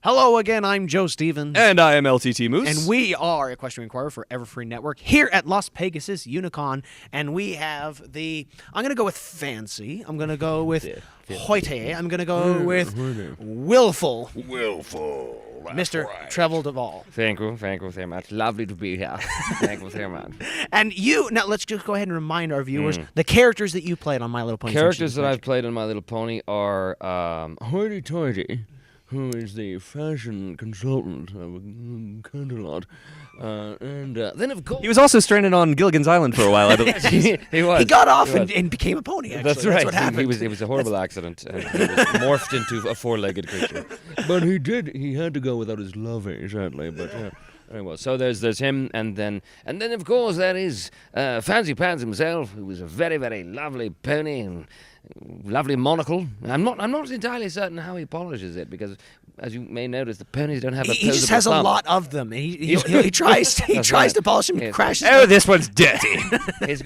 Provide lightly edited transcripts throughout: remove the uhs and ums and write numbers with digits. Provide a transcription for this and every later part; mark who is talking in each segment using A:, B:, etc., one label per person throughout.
A: Hello again, I'm Joe Stevens.
B: And I am LTT Moose.
A: And we are Equestrian Inquirer for Everfree Network here at Las Pegasus Unicon. And we have I'm going to go with fancy. I'm going to go with hoity. I'm going to go with willful. Mr. Trevorom Devallem.
C: Thank you very much. Lovely to be here. Thank you very much.
A: And now let's just go ahead and remind our viewers the characters that you played on My Little Pony.
C: Characters that I've played on My Little Pony are hoity-toity, who is the fashion consultant of Canterlot. And then, of course...
B: He was also stranded on Gilligan's Island for a while, I believe.
C: He was.
A: He got off and became a pony, actually.
C: That's right.
A: That's what happened.
C: It was a horrible accident, and he was morphed into a four-legged creature. But he had to go without his lovey, certainly, but... Very well. So there's him, and then of course there is Fancy Pants himself, who was a very, very lovely pony and lovely monocle. I'm not entirely certain how he polishes it, because as you may notice, the ponies don't have a
A: He just has a lot of them. He tries to polish them, crashes.
B: Oh, this one's dirty.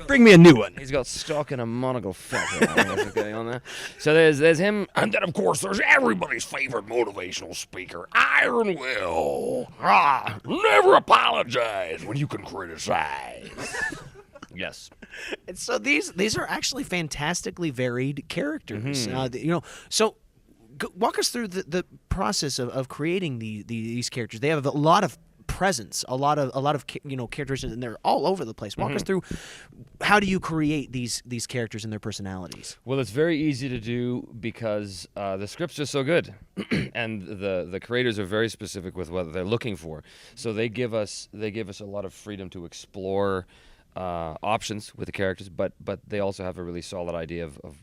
B: Bring me a new one.
C: He's got stock and a monocle feather. I think that's what's going on there. So there's him, and then of course there's everybody's favorite motivational speaker, Iron Will. Never apologize when you can criticize. Yes.
A: And so these are actually fantastically varied characters. So walk us through the process of creating these characters. They have a lot of presence, a lot of characters, and they're all over the place. Walk us through, how do you create these characters and their personalities?
C: Well, it's very easy to do because the scripts are so good, and the creators are very specific with what they're looking for. So they give us a lot of freedom to explore options with the characters, but they also have a really solid idea of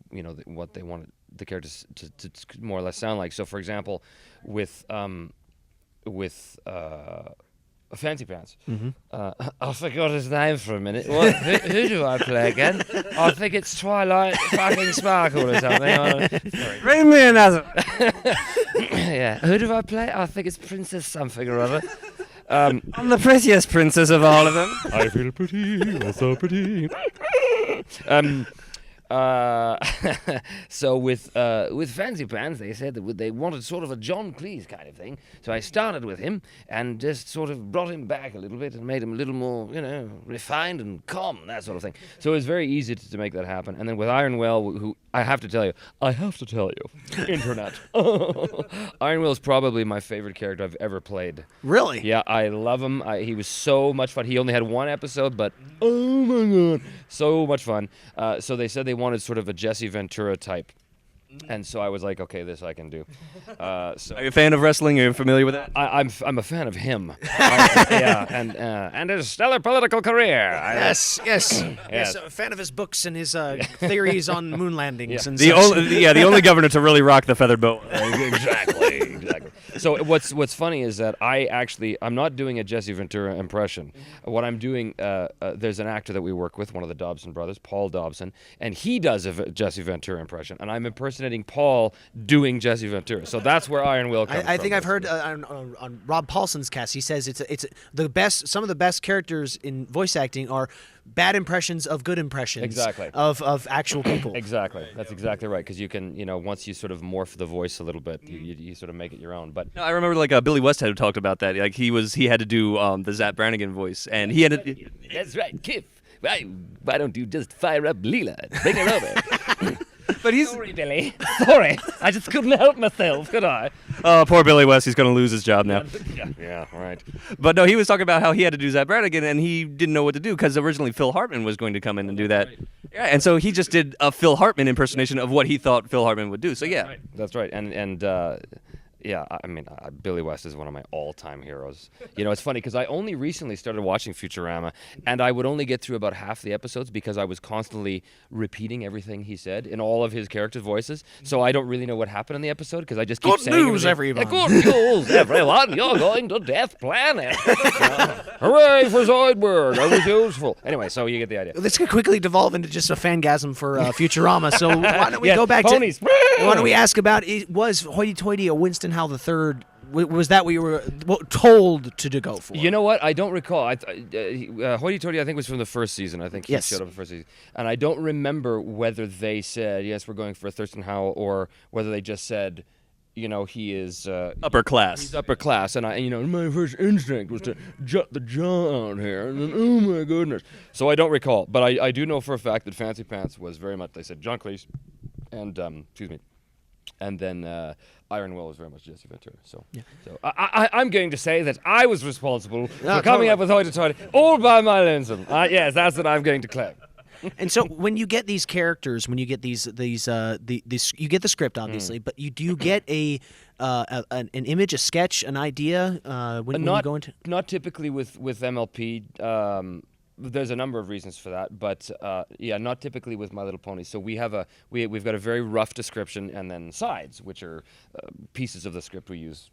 C: what they want the characters to more or less sound like. So, for example, with Fancy Pants, I forgot his name for a minute. Who do I play again? I think it's Twilight fucking Sparkle or something.
B: Bring me another.
C: Yeah, who do I play? I think it's Princess something or other.
B: I'm the prettiest princess of all of them.
C: I feel pretty, oh so pretty. So with Fancy Pants, they said that they wanted sort of a John Cleese kind of thing. So I started with him and just sort of brought him back a little bit and made him a little more, refined and calm, that sort of thing. So it was very easy to make that happen. And then with Iron Will, who I have to tell you, Internet. Iron Will is probably my favorite character I've ever played.
A: Really?
C: Yeah, I love him. He was so much fun. He only had one episode, but oh my god, so much fun. So they said they wanted sort of a Jesse Ventura type. And so I was like, okay, this I can do. Are
B: you a fan of wrestling? Are you familiar with that?
C: I'm a fan of him. And his stellar political career.
A: Yes. A fan of his books and his theories on moon landings. And
B: the only governor to really rock the feather boa.
C: Exactly. So what's funny is that I'm not doing a Jesse Ventura impression. What I'm doing, there's an actor that we work with, one of the Dobson brothers, Paul Dobson, and he does a Jesse Ventura impression, and I'm impersonating Paul doing Jesse Ventura. So that's where Iron Will comes from.
A: I think I've heard on Rob Paulson's cast, he says it's the best. Some of the best characters in voice acting are bad impressions of good impressions.
C: Exactly.
A: Of actual people.
C: Exactly. That's exactly right. Because you can, once you sort of morph the voice a little bit, you sort of make it your own. But
B: no, I remember Billy Westhead talked about that. Like he had to do the Zap Brannigan voice, and he had to.
C: That's right, Kip. Why don't you just fire up Leela and bring her over?
B: But he's...
C: Sorry, Billy. Sorry. I just couldn't help myself, could I?
B: Oh, poor Billy West. He's going to lose his job now.
C: Yeah, right.
B: But no, he was talking about how he had to do Zap Brannigan, and he didn't know what to do, because originally Phil Hartman was going to come in and do that. Right. Yeah, and so he just did a Phil Hartman impersonation of what he thought Phil Hartman would do. So, yeah.
C: That's right. And yeah, I mean, Billy West is one of my all-time heroes. It's funny because I only recently started watching Futurama, and I would only get through about half the episodes because I was constantly repeating everything he said in all of his characters' voices. So I don't really know what happened in the episode because I just keep saying
A: Good news, everyone.
C: Good news, everyone. You're going to Death Planet. Hooray for Zoidberg. I was useful. Anyway, so you get the idea.
A: This could quickly devolve into just a fangasm for Futurama. So why don't we go back
C: ponies.
A: to... Why don't we ask about, was Hoity-Toity a Winston Howell III? Was that what you were told to go for?
C: You know what? I don't recall. Hoity-Toity, I think, was from the first season. I think he showed up in the first season. And I don't remember whether they said, yes, we're going for a Thurston Howell, or whether they just said, he is
B: Upper class.
C: He's upper class, and my first instinct was to jut the jaw out here, and then, oh my goodness. So I don't recall, but I do know for a fact that Fancy Pants was very much, they said John Cleese, and excuse me, and then Iron Will was very much Jesse Ventura. So, I'm going to say that I was responsible for coming up with hoity-toity all by my lonesome. Yes, that's what I'm going to claim.
A: And so when you get these characters, when you get these you get the script obviously, but you do get an image, a sketch, an idea when you go into.
C: Not typically with MLP. There's a number of reasons for that, but not typically with My Little Pony. So we've got a very rough description and then sides, which are pieces of the script we use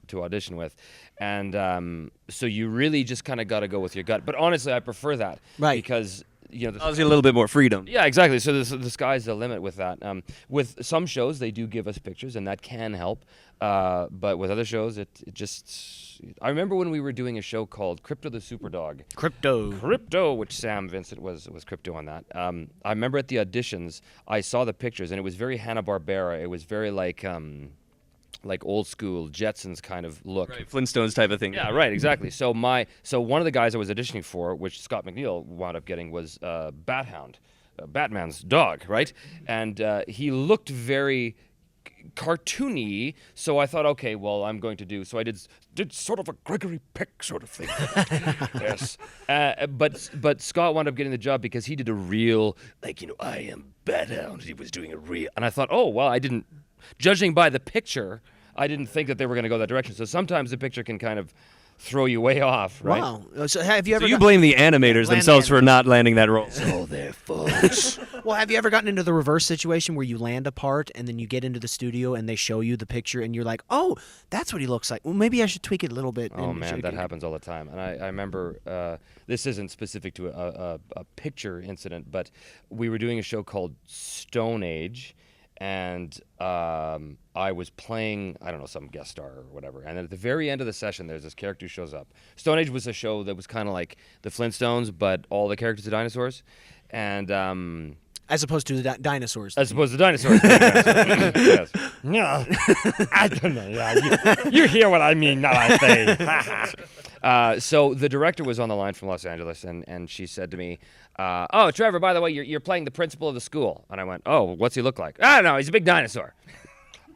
C: to audition with, and so you really just kind of got to go with your gut. But honestly, I prefer that,
A: right?
C: Because
B: allows you a little bit more freedom.
C: Yeah, exactly. So the sky's the limit with that. With some shows, they do give us pictures, and that can help. But with other shows, it just... I remember when we were doing a show called Crypto the Superdog. Crypto, which Sam Vincent was Crypto on that. I remember at the auditions, I saw the pictures, and it was very Hanna-Barbera. It was very like old school Jetsons kind of look.
B: Right, Flintstones type of thing.
C: Yeah, right, exactly. So one of the guys I was auditioning for, which Scott McNeil wound up getting, was Bat Hound, Batman's dog, right? And he looked very cartoony, so I thought, okay, well, I'm going to do... So I did sort of a Gregory Peck sort of thing. Yes. But Scott wound up getting the job because he did a real, I am Bat Hound. He was doing a real... And I thought, oh, well, I didn't... Judging by the picture, I didn't think that they were going to go that direction. So sometimes the picture can kind of throw you way off, right?
A: Wow. So have you ever?
B: So you blame the animators themselves for not landing that role.
C: So they're folks.
A: Well, have you ever gotten into the reverse situation where you land a part and then you get into the studio and they show you the picture and you're like, oh, that's what he looks like. Well, maybe I should tweak it a little bit.
C: Oh man, that happens all the time. And I remember this isn't specific to a picture incident, but we were doing a show called Stone Age. And I was playing, I don't know, some guest star or whatever. And then at the very end of the session, there's this character who shows up. Stone Age was a show that was kind of like the Flintstones, but all the characters are dinosaurs. And
A: as opposed to the dinosaurs.
C: As opposed to dinosaurs. Yes. No, I don't know. Yeah, you hear what I mean, not I say. So the director was on the line from Los Angeles, and she said to me, oh, Trevor, by the way, you're playing the principal of the school. And I went, oh, what's he look like? I don't know, he's a big dinosaur.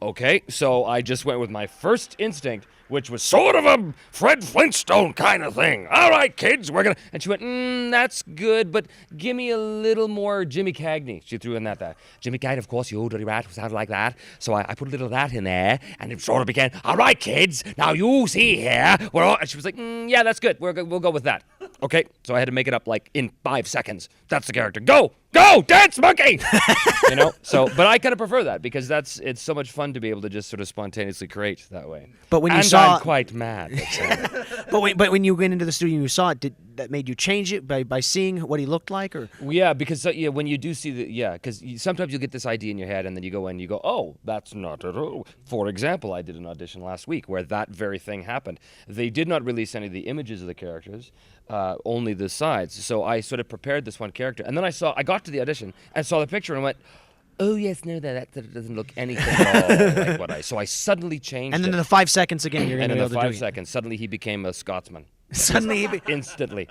C: Okay, so I just went with my first instinct, which was sort of a Fred Flintstone kind of thing. All right, kids, we're going to... And she went, that's good, but give me a little more Jimmy Cagney. She threw in that. Jimmy Cagney, of course, you old dirty rat, sounded like that. So I put a little of that in there, and it sort of began, all right, kids, now you see here. And she was like, yeah, that's good. We'll go with that. Okay, so I had to make it up like in 5 seconds. That's the character. Go, dance monkey! So, but I kind of prefer that because it's so much fun to be able to just sort of spontaneously create that way.
A: But when you
C: I'm quite mad.
A: but when you went into the studio and you saw it, did that made you change it by seeing what he looked like, or?
C: Yeah, because when you do see because sometimes you get this idea in your head and then you go in and you go, oh, that's not at all. For example, I did an audition last week where that very thing happened. They did not release any of the images of the characters, only the sides. So I sort of prepared this one character, and then I got to the audition and saw the picture and went, oh yes, no, that doesn't look anything at all like what I. So I suddenly changed.
A: And then
C: it.
A: in the 5 seconds again, you're going to be able to do it.
C: And in the 5 seconds, suddenly he became a Scotsman.
A: Suddenly,
C: instantly.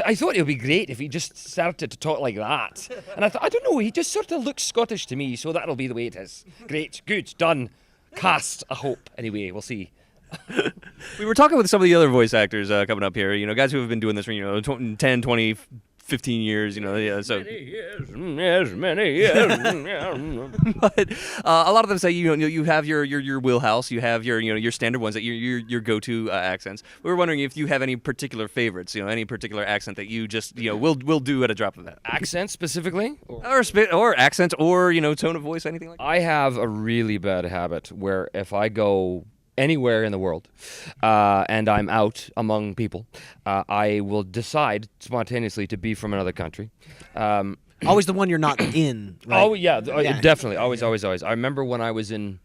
C: I thought it would be great if he just started to talk like that. And I thought, I don't know, he just sort of looks Scottish to me, so that'll be the way it is. Great, good, done, cast. I hope. Anyway, we'll see.
B: We were talking with some of the other voice actors coming up here, guys who have been doing this for 10, 20, 15 years, so
C: many years.
B: But a lot of them say you have your wheelhouse, you have your standard ones that your go-to accents. We were wondering if you have any particular favorites, any particular accent that you just will do at a drop of that.
C: Accent specifically,
B: or accent, or tone of voice, anything like that.
C: I have a really bad habit where if I go anywhere in the world, and I'm out among people, I will decide spontaneously to be from another country.
A: Always the one you're not in. Right?
C: Oh yeah, definitely, always. I remember when I was in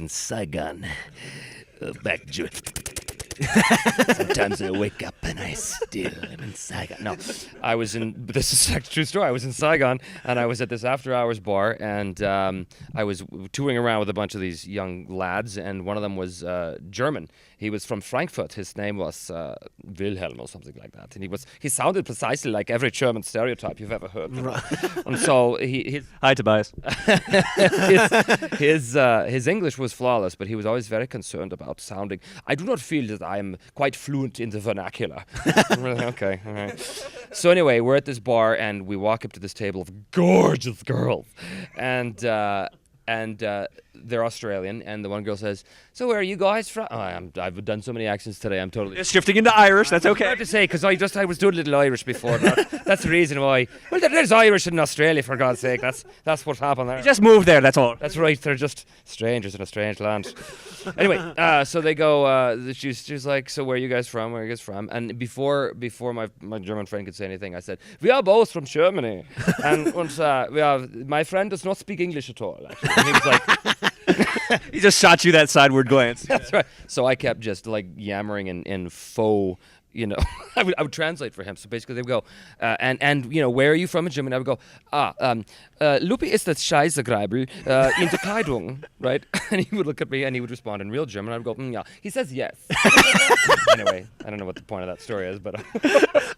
C: Saigon, back Sometimes I wake up and I still am in Saigon. No, I was in. This is a true story. I was in Saigon and I was at this after-hours bar, and I was touring around with a bunch of these young lads, and one of them was German. He was from Frankfurt. His name was Wilhelm or something like that, and he sounded precisely like every German stereotype you've ever heard. And so
B: Hi, Tobias.
C: his English was flawless, but he was always very concerned about sounding. I do not feel that I am quite fluent in the vernacular. Okay, all right. So anyway, we're at this bar and we walk up to this table of gorgeous girls, and they're Australian, and the one girl says, "So where are you guys from?" Oh, I've done so many accents today. I'm totally
B: It's shifting into Irish. That's okay.
C: I have to say, because I was doing a little Irish before. That's the reason why. Well, there's Irish in Australia, for God's sake. That's what happened there.
B: Just moved there. That's all.
C: That's right. They're just strangers in a strange land. Anyway, so they go. She's like, "So where are you guys from? Where are you guys from?" And before my German friend could say anything, I said, "We are both from Germany." And my friend does not speak English at all. Actually, and he was like.
B: He just shot you that sideward glance.
C: That's right. So I kept just like yammering in faux, I would translate for him. So basically they would go, and where are you from in German? I would go, Lupi ist das Scheißegreibel in der Kleidung, right? And he would look at me and he would respond in real German. I would go, yeah. He says yes. Anyway, I don't know what the point of that story is, but...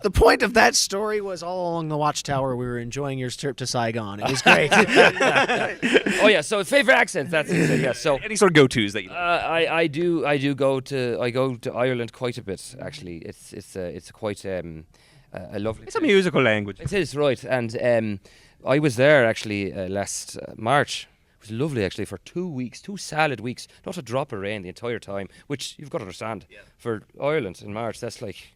A: The point of that story was all along the Watchtower. We were enjoying your trip to Saigon. It was great.
C: Oh yeah, so favorite accents. That's it. Yeah. So
B: Any sort of go-tos that you like?
C: I go to Ireland quite a bit actually. It's quite a lovely.
B: It's a musical language.
C: It is, right, and I was there actually last March. It was lovely actually for 2 weeks, 2 solid weeks, not a drop of rain the entire time, which you've got to understand. Yeah. For Ireland in March, that's like,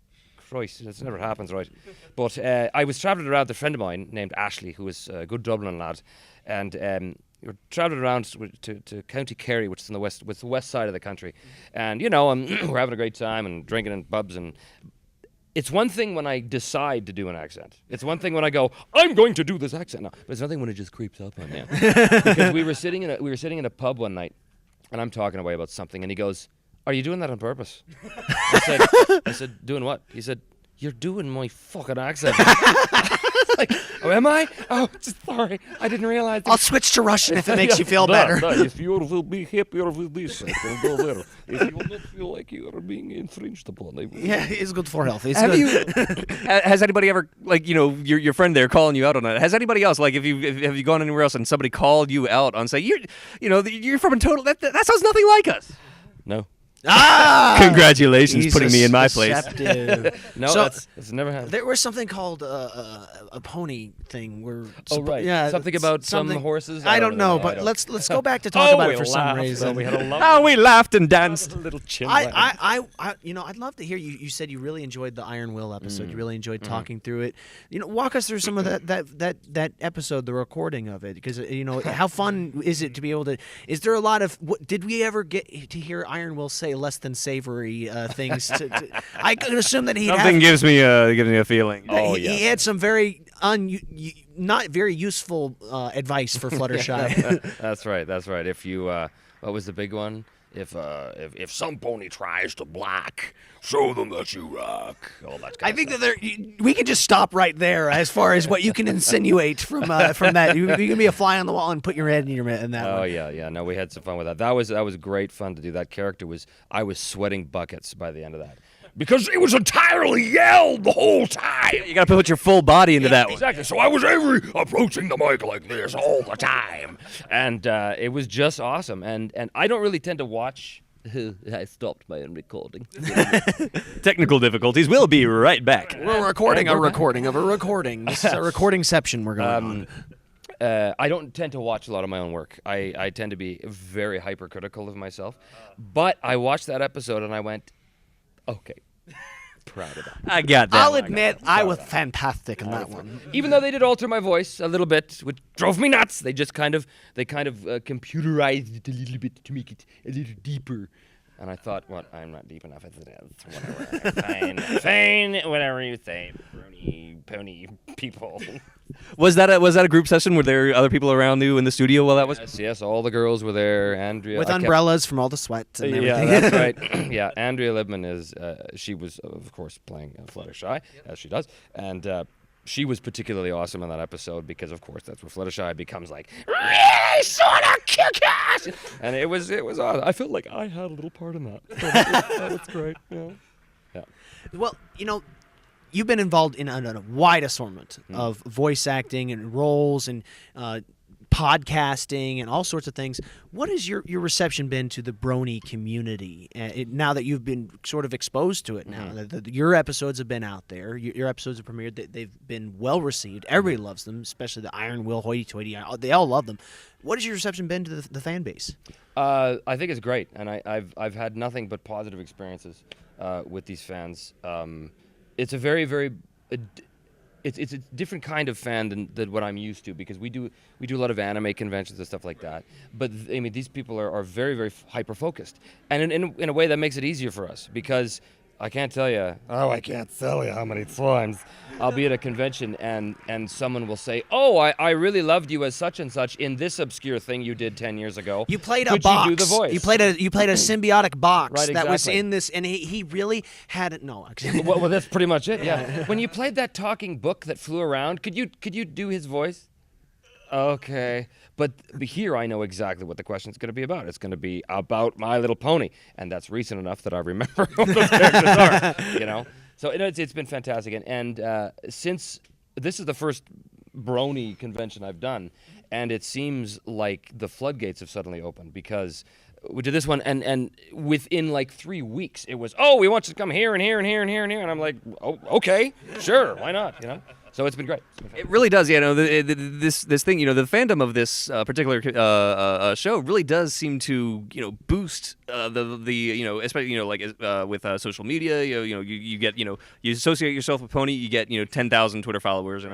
C: Christ, it never happens, right? But I was travelling around with a friend of mine named Ashley, who was a good Dublin lad, and we were travelling around to County Kerry, which is in the west side of the country, and we're having a great time and drinking in pubs. And it's one thing when I decide to do an accent. It's one thing when I go, I'm going to do this accent now. But it's nothing when it just creeps up on you. Because we were sitting in a pub one night, and I'm talking away about something, and he goes, "Are you doing that on purpose?" I said, "Doing what?" He said, "You're doing my fucking accent." Like, oh, am I? Oh, sorry, I didn't realize.
A: I'll switch to Russian if it makes you feel better.
C: If you will be happier with this, I can go there. If you will not feel like you are being infringed upon,
A: yeah, it's good for health.
B: Has anybody ever, like, your friend there calling you out on it? Has anybody else, like, have you gone anywhere else and somebody called you out on, say, you're from a total, that sounds nothing like us?
C: No.
B: Congratulations,
A: He's
B: putting me in my place.
C: No,
A: So,
C: it's never happened.
A: There was something called a pony thing where
C: Right.
A: yeah,
C: Something about
A: something,
C: some horses.
A: I don't know, but let's go back to talk about it for some reason.
C: We had a lot.
B: We laughed and danced.
C: A little chin.
A: I'd love to hear you. You said you really enjoyed the Iron Will episode. You really enjoyed talking through it. Walk us through some of that episode, the recording of it, because how fun is it to be able to? Is there a lot of? Did we ever get to hear Iron Will say less than savory things? I could assume that
B: Something gives me a feeling.
C: Oh,
A: he had some very not very useful advice for Fluttershy.
C: That's right. If you, what was the big one? If some pony tries to block, show them that you rock. All that kind
A: I think that we can just stop right there as far as what you can insinuate from that. You can be a fly on the wall and put your head in that.
C: Oh
A: one.
C: yeah. No, we had some fun with that. That was great fun to do. That character I was sweating buckets by the end of that. Because it was entirely yelled the whole time.
B: You got to put your full body into that one.
C: Exactly. So I was approaching the mic like this all the time. And it was just awesome. And I don't really tend to watch. I stopped my own recording.
B: Technical difficulties. We'll be right back.
A: We're recording a recording of a recording. This is a recordingception we're going on.
C: I don't tend to watch a lot of my own work. I tend to be very hypercritical of myself. But I watched that episode and I went, okay. Proud of that.
B: I got that.
A: I'll admit I was fantastic in that one.
C: Even though they did alter my voice a little bit, which drove me nuts, they just kind of computerized it a little bit to make it a little deeper. And I thought, what? I'm not deep enough as it is. Whatever. Fine, whatever you say, brony, pony people.
B: Was that a group session? Were there other people around you in the studio while that was?
C: Yes, all the girls were there. Andrea.
A: With umbrellas from all the sweat and everything.
C: Yeah, that's right. Yeah, Andrea Libman is, she was, of course, playing Fluttershy, as she does. And she was particularly awesome in that episode because, of course, that's where Fluttershy becomes like, really sort of kick-ass! And it was awesome. I felt like I had a little part in that. That was great. Yeah.
A: Well, you've been involved in a wide assortment of voice acting and roles and podcasting and all sorts of things. What has your reception been to the brony community now that you've been sort of exposed to it now? Your episodes have been out there. Your episodes have premiered. They've been well received. Everybody loves them, especially the Iron Will, Hoity Toity. They all love them. What has your reception been to the fan base?
C: I think it's great, and I've had nothing but positive experiences with these fans. It's a very, very... It's a different kind of fan than what I'm used to, because we do a lot of anime conventions and stuff like that. But I mean, these people are very, very hyper focused, and in a way that makes it easier for us, because I can't tell you how many times I'll be at a convention and someone will say, "Oh, I really loved you as such and such in this obscure thing you did 10 years ago.
A: You played
C: Could
A: a box.
C: You do the voice?
A: You played a symbiotic box
C: Right,
A: that was
C: exactly.
A: in this, and he really had it. No,
C: well, that's pretty much it. Yeah. When you played that talking book that flew around, could you do his voice? Okay. But here I know exactly what the question's going to be about. It's going to be about My Little Pony, and that's recent enough that I remember who those characters are. So it's been fantastic, and since this is the first brony convention I've done, and it seems like the floodgates have suddenly opened, because we did this one, and within like 3 weeks it was, we want you to come here and here and here and here and here, and I'm like, oh, okay, sure, why not? So it's been great.
B: It really does, this thing, the fandom of this particular show really does seem to, boost the especially like with social media, you get you associate yourself with Pony, you get 10,000 Twitter followers in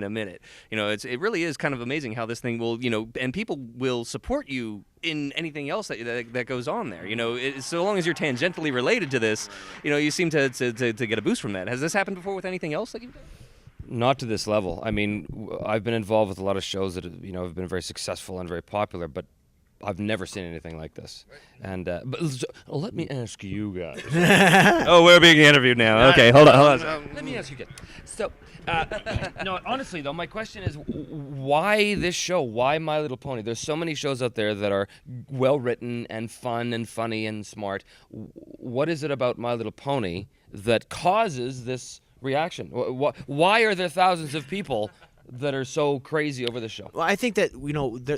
B: a minute. It really is kind of amazing how this thing will and people will support you in anything else that goes on there. So long as you're tangentially related to this, you seem to get a boost from that. Has this happened before with anything else that you've done?
C: Not to this level. I mean, I've been involved with a lot of shows that have been very successful and very popular, but I've never seen anything like this. And but let me ask you guys.
B: Oh, we're being interviewed now. Okay, hold on.
C: Let me ask you again. So, no, honestly though, my question is, why this show? Why My Little Pony? There's so many shows out there that are well written and fun and funny and smart. What is it about My Little Pony that causes this reaction? Why are there thousands of people that are so crazy over the show?
A: Well, I think that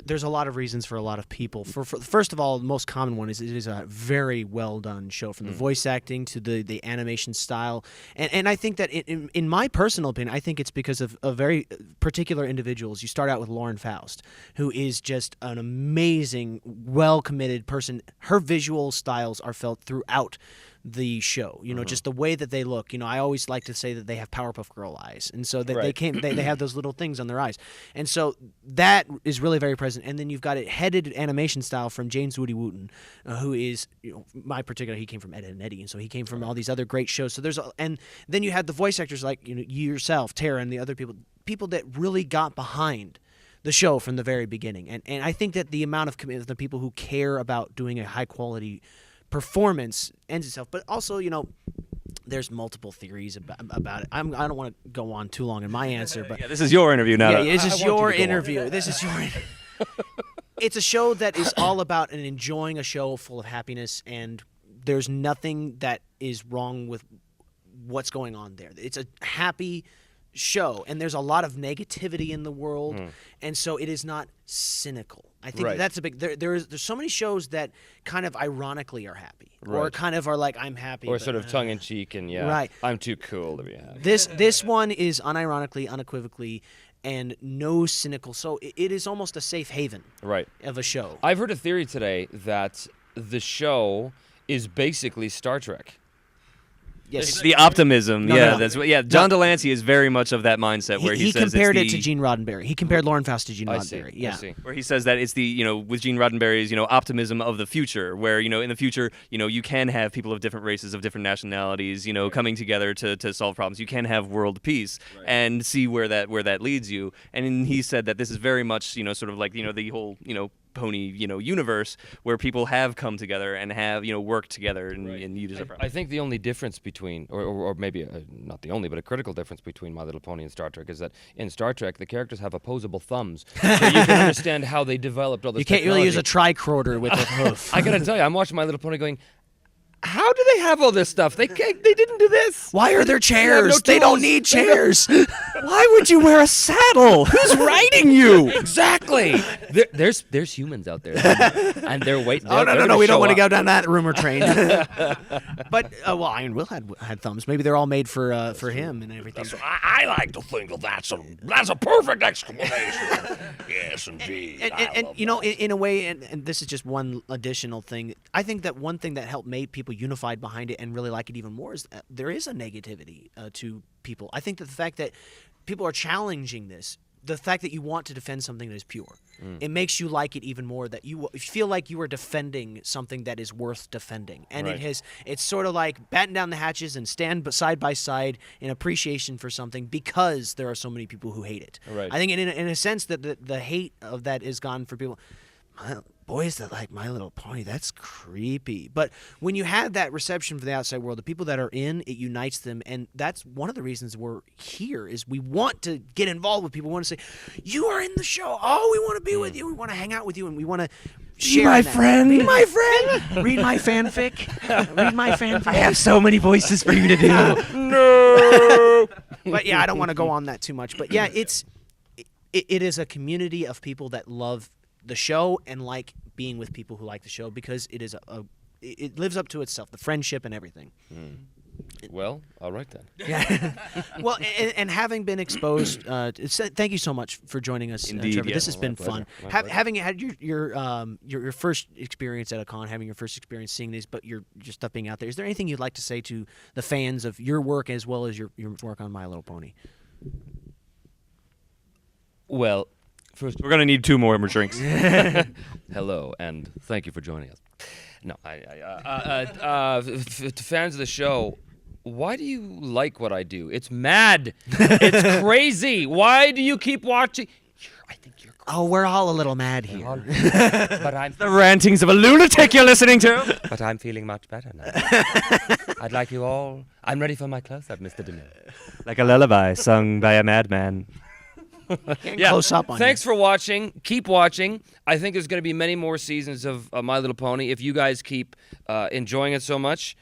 A: there's a lot of reasons for a lot of people. For first of all, the most common one is it is a very well done show, from the voice acting to the animation style, and I think that in my personal opinion, I think it's because of very particular individuals. You start out with Lauren Faust, who is just an amazing, well committed person. Her visual styles are felt throughout the show, just the way that they look. I always like to say that they have Powerpuff Girl eyes, and so that they have those little things on their eyes, and so that is really very present. And then you've got a headed animation style from James Woody Wooten, who is my particular. He came from Ed, Edd n Eddy, and so he came from all these other great shows. So and then you had the voice actors like you yourself, Tara, and the other people that really got behind the show from the very beginning. And I think that the amount of commitment, the people who care about doing a high quality performance ends itself. But also, there's multiple theories about it. I don't want to go on too long in my answer, but
B: this is your interview now.
A: Yeah, this is your interview. This is your. It's a show that is all about enjoying a show full of happiness, and there's nothing that is wrong with what's going on there. It's a happy show, and there's a lot of negativity in the world, and so it is not cynical. I think that's a big. There's so many shows that kind of ironically are happy, or kind of are like, I'm happy,
C: or sort of tongue in cheek, and I'm too cool to be happy.
A: This one is unironically, unequivocally, and no cynical. So it is almost a safe haven, of a show.
C: I've heard a theory today that the show is basically Star Trek.
A: Yes.
B: The optimism,
A: No,
B: yeah,
A: no, no.
B: that's what. Yeah, John Delancey is very much of that mindset where he says
A: compared
B: it's
A: it to Gene Roddenberry. He compared Lauren Faust to Gene
C: I see.
A: Roddenberry.
C: I
A: Yeah.
C: see.
B: where he says that it's the with Gene Roddenberry's optimism of the future, where in the future you can have people of different races, of different nationalities, coming together to solve problems. You can have world peace and see where that leads you. And he said that this is very much sort of like the whole pony universe where people have come together and have worked together and you just
C: I think the only difference between, or maybe not the only, but a critical difference between My Little Pony and Star Trek is that in Star Trek the characters have opposable thumbs, so you can understand how they developed all this.
A: You can't really use a tricorder with a hoof.
C: I gotta tell you, I'm watching My Little Pony going, how do they have all this stuff? They didn't do this.
A: Why are there chairs?
C: no
A: They don't
C: tools.
A: need chairs.
B: Why would you wear a saddle? Who's riding you?
C: Exactly. There's humans out there, and they're waiting.
A: Oh no! We don't want to go down that rumor train. But Iron Will had thumbs. Maybe they're all made for him and everything.
D: I like to think that that's a perfect explanation. Yes, indeed.
A: And in a way, and this is just one additional thing. I think that one thing that helped make people unified behind it and really like it even more is that there is a negativity to people. I think that the fact that people are challenging this, the fact that you want to defend something that is pure, it makes you like it even more, that you feel like you are defending something that is worth defending. And it's sort of like batten down the hatches and stand side by side in appreciation for something because there are so many people who hate it.
C: Right.
A: I think in a sense that the hate of that is gone for people. Boys that like My Little Pony, that's creepy. But when you have that reception from the outside world, the people that are in, it unites them. And that's one of the reasons we're here is we want to get involved with people. We want to say, you are in the show. Oh, we want to be with you. We want to hang out with you. And we want to share
B: my
A: in that.
B: friend.
A: Be my friend. Read my fanfic. Read my fanfic.
B: I have so many voices for you to do.
C: No.
A: But yeah, I don't want to go on that too much. But yeah, it is a community of people that love the show and like being with people who like the show because it is it lives up to itself, the friendship and everything.
C: Well, all right then.
A: Yeah. Well, and having been exposed, thank you so much for joining us,
B: Indeed,
A: Trevor.
B: yeah.
A: This has been
C: My
A: fun.
C: pleasure.
A: Having had your first experience at a con, having your first experience seeing these, but your stuff being out there. Is there anything you'd like to say to the fans of your work as well as your work on My Little Pony?
C: Well, first,
B: We're gonna need 2 more drinks.
C: hello and thank you for joining us. No, to fans of the show, why do you like what I do? It's mad. It's crazy. Why do you keep watching? I think you're crazy.
A: Oh, we're all a little mad here.
C: But I'm
B: The rantings of a lunatic you're listening to.
C: But I'm feeling much better now. I'd like you all. I'm ready for my close-up, Mr. Demille.
B: Like a lullaby sung by a madman.
A: Close up on
C: Thanks for watching. Keep watching. I think there's going to be many more seasons of My Little Pony. If you guys keep enjoying it so much,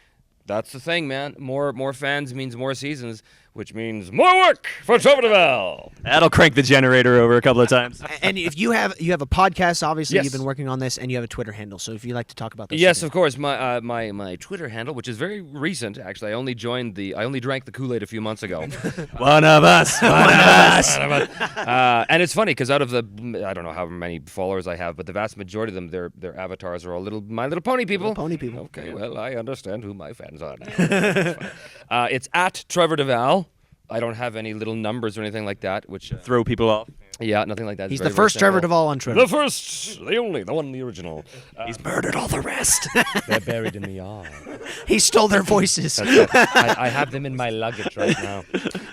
C: that's the thing, man. More fans means more seasons, which means more work for Trevorom Devallem.
B: That'll crank the generator over a couple of times.
A: And if you have a podcast, obviously
C: Yes.
A: you've been working on this, and you have a Twitter handle. So if you'd like to talk about this,
C: Yes, of course. My Twitter handle, which is very recent, actually. I only drank the Kool-Aid a few months ago.
B: One of us. One of us.
C: And it's funny because out of the, I don't know how many followers I have, but the vast majority of them, their avatars are all My Little Pony people.
A: Little Pony people.
C: Okay, well, I understand who my fans are now. It's at Trevor Devall. I don't have any little numbers or anything like that, which...
B: Throw people off.
C: yeah, nothing like that.
A: He's
C: It's
A: the
C: very,
A: first
C: very
A: Trevor
C: simple.
A: Duvall on Twitter.
C: The first, the only, the one, the original.
B: He's murdered all the rest.
C: They're buried in the yard.
A: He stole their voices.
C: I have them in my luggage right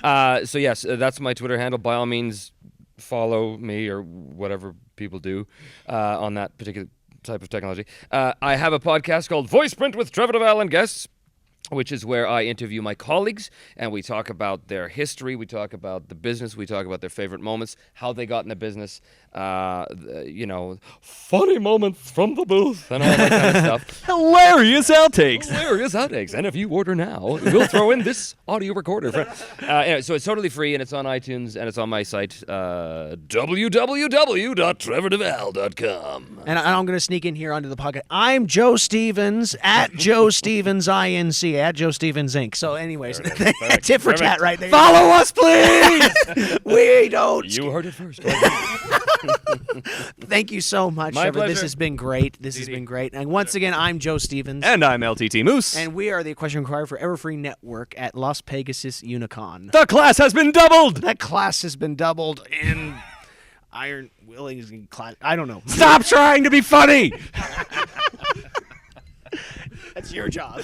C: now. So yes, that's my Twitter handle. By all means, follow me or whatever people do on that particular type of technology. I have a podcast called Voice Print with Trevor Devall and guests, which is where I interview my colleagues and we talk about their history, we talk about the business, we talk about their favorite moments, how they got in the business, funny moments from the booth and all that kind of stuff.
B: Hilarious outtakes.
C: Hilarious outtakes. And if you order now, we'll throw in this audio recorder. Anyway, so it's totally free and it's on iTunes and it's on my site, www.trevordevall.com.
A: And I'm going to sneak in here onto the podcast. I'm Joe Stevens at Joe Stevens INC at Joe Stevens Inc. So, anyways, tip for tat right there.
B: Follow us, please.
A: We don't.
C: You heard it first.
A: Thank you so much,
C: My
A: Trevor. This
C: pleasure.
A: has been great. This has been great. And once again, I'm Joe Stevens.
B: And I'm LTT Moose.
A: And we are the Equestrian Choir for Everfree Network at Las Pegasus Unicon.
B: The class has been doubled!
A: That class has been doubled in iron willings and class. I don't know.
B: Stop trying to be funny!
A: That's your job.